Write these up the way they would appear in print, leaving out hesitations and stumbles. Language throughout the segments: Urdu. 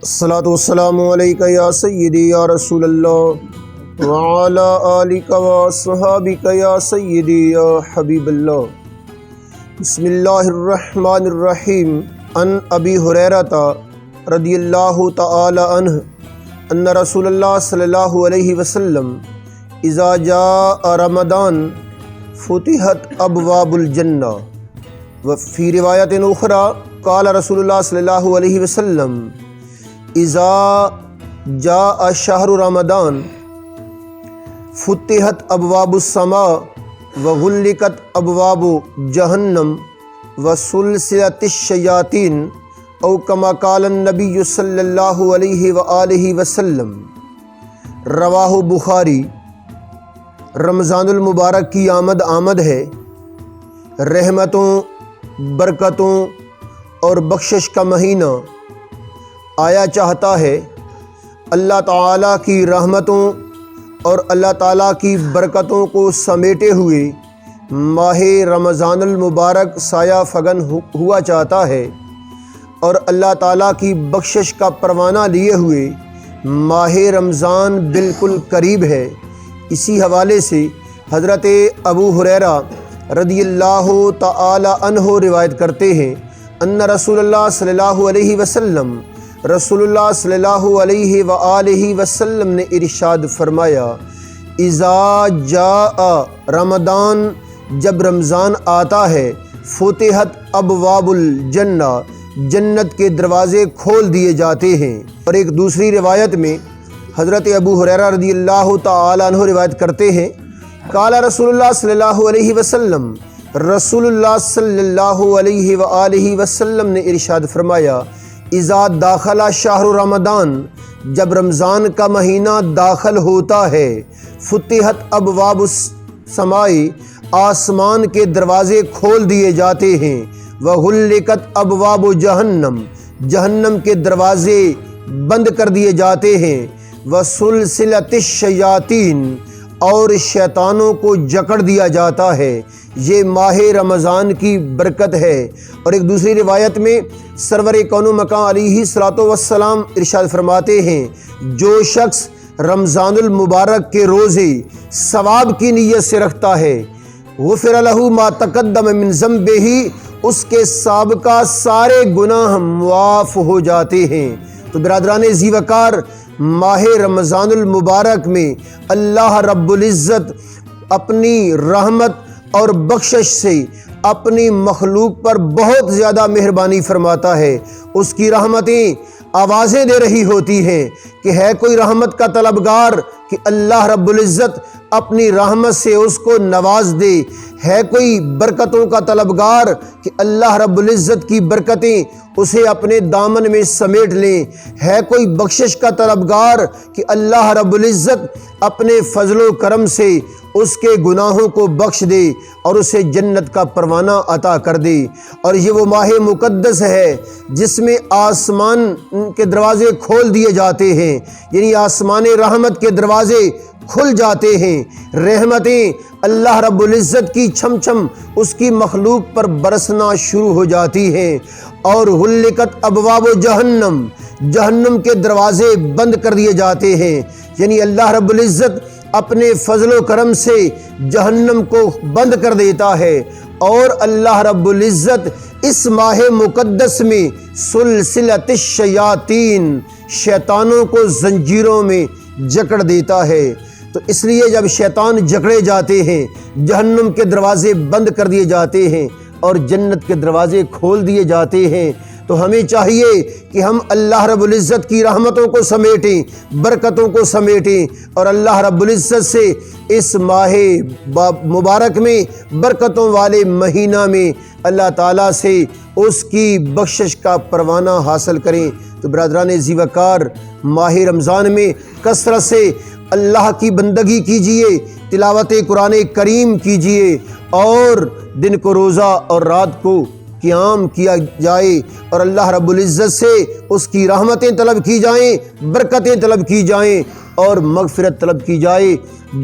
الصلاۃ والسلام علیکہ یا سیدی یا رسول اللہ وعلی آلک واصحابک یا سیدی یا حبیب اللہ۔ بسم اللہ الرحمن الرحیم۔ عن ابی ہریرہ رضی اللہ تعالی عنہ ان رسول اللہ صلی اللہ علیہ وسلم اذا جاء رمضان فتحت ابواب الجنہ، وفی روایت اخری قال رسول اللہ صلی اللہ علیہ وسلم اذا جاء شہر رمضان فتحت ابواب السماء وغلقت ابواب جہنم وسلسلت الشیاطین او کما قال النبی صلی اللہ علیہ وآلہ وسلم۔ رواہ بخاری۔ رمضان المبارک کی آمد ہے، رحمتوں، برکتوں اور بخشش کا مہینہ آیا چاہتا ہے۔ اللہ تعالیٰ کی رحمتوں اور اللہ تعالیٰ کی برکتوں کو سمیٹے ہوئے ماہ رمضان المبارک سایہ فگن ہوا چاہتا ہے، اور اللہ تعالیٰ کی بخشش کا پروانہ لیے ہوئے ماہ رمضان بالکل قریب ہے۔ اسی حوالے سے حضرت ابو ہریرہ رضی اللہ تعالی عنہ روایت کرتے ہیں ان رسول اللہ صلی اللہ علیہ وسلم، رسول اللہ صلی اللہ علیہ وآلہ وسلم نے ارشاد فرمایا، اذا جاء رمضان، جب رمضان آتا ہے، فتحت ابواب الجنہ، جنت کے دروازے کھول دیے جاتے ہیں۔ اور ایک دوسری روایت میں حضرت ابو ہریرہ رضی اللہ تعالی عنہ روایت کرتے ہیں، قال رسول اللہ صلی اللہ علیہ وسلم، رسول اللہ صلی اللہ علیہ وآلہ وسلم نے ارشاد فرمایا، اذا داخل شہر رمضان، جب رمضان کا مہینہ داخل ہوتا ہے، فتحت ابواب السماء، آسمان کے دروازے کھول دیے جاتے ہیں، وغلقت ابواب جہنم، جہنم کے دروازے بند کر دیے جاتے ہیں، وسلسلت الشیاطین، اور شیطانوں کو جکڑ دیا جاتا ہے۔ یہ ماہ رمضان کی برکت ہے۔ اور ایک دوسری روایت میں سرور کون و مکان علیہ الصلوۃ والسلام ارشاد فرماتے ہیں، جو شخص رمضان المبارک کے روزے ثواب کی نیت سے رکھتا ہے، غفر لہ ما تقدم من ذنبہ، اس کے سابقہ سارے گناہ معاف ہو جاتے ہیں۔ تو برادران ذی وقار، ماہ رمضان المبارک میں اللہ رب العزت اپنی رحمت اور بخشش سے اپنی مخلوق پر بہت زیادہ مہربانی فرماتا ہے۔ اس کی رحمتیں آوازیں دے رہی ہوتی ہیں کہ ہے کوئی رحمت کا طلبگار کہ اللہ رب العزت اپنی رحمت سے اس کو نواز دے، ہے کوئی برکتوں کا طلبگار کہ اللہ رب العزت کی برکتیں اسے اپنے دامن میں سمیٹ لیں، ہے کوئی بخشش کا طلبگار کہ اللہ رب العزت اپنے فضل و کرم سے اس کے گناہوں کو بخش دے اور اسے جنت کا پروانہ عطا کر دے۔ اور یہ وہ ماہ مقدس ہے جس میں آسمان کے دروازے کھول دیے جاتے ہیں، یعنی آسمان رحمت کے دروازے کھل جاتے ہیں، رحمتیں اللہ رب العزت کی چھم چھم اس کی مخلوق پر برسنا شروع ہو جاتی ہیں۔ اور غلقت ابواب جہنم، جہنم کے دروازے بند کر دیے جاتے ہیں، یعنی اللہ رب العزت اپنے فضل و کرم سے جہنم کو بند کر دیتا ہے، اور اللہ رب العزت اس ماہ مقدس میں سلسلت الشیاطین، شیطانوں کو زنجیروں میں جکڑ دیتا ہے۔ تو اس لیے جب شیطان جکڑے جاتے ہیں، جہنم کے دروازے بند کر دیے جاتے ہیں اور جنت کے دروازے کھول دیے جاتے ہیں، تو ہمیں چاہیے کہ ہم اللہ رب العزت کی رحمتوں کو سمیٹیں، برکتوں کو سمیٹیں، اور اللہ رب العزت سے اس ماہ مبارک میں، برکتوں والے مہینہ میں اللہ تعالیٰ سے اس کی بخشش کا پروانہ حاصل کریں۔ تو برادران ذی وقار، ماہ رمضان میں کثرت سے اللہ کی بندگی کیجیے، تلاوت قرآن کریم کیجیے، اور دن کو روزہ اور رات کو قیام کیا جائے، اور اللہ رب العزت سے اس کی رحمتیں طلب کی جائیں، برکتیں طلب کی جائیں، اور مغفرت طلب کی جائے۔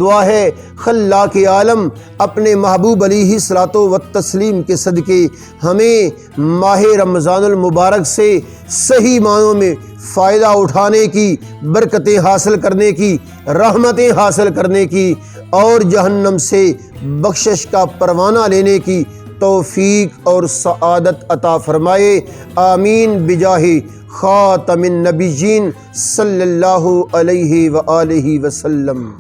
دعا ہے خلاق عالم اپنے محبوب علیہ الصلاۃ والتسلیم کے صدقے ہمیں ماہ رمضان المبارک سے صحیح معنوں میں فائدہ اٹھانے کی، برکتیں حاصل کرنے کی، رحمتیں حاصل کرنے کی اور جہنم سے بخشش کا پروانہ لینے کی توفیق اور سعادت عطا فرمائے۔ آمین بجاہ خاتم النبیین صلی اللہ علیہ وآلہ وسلم۔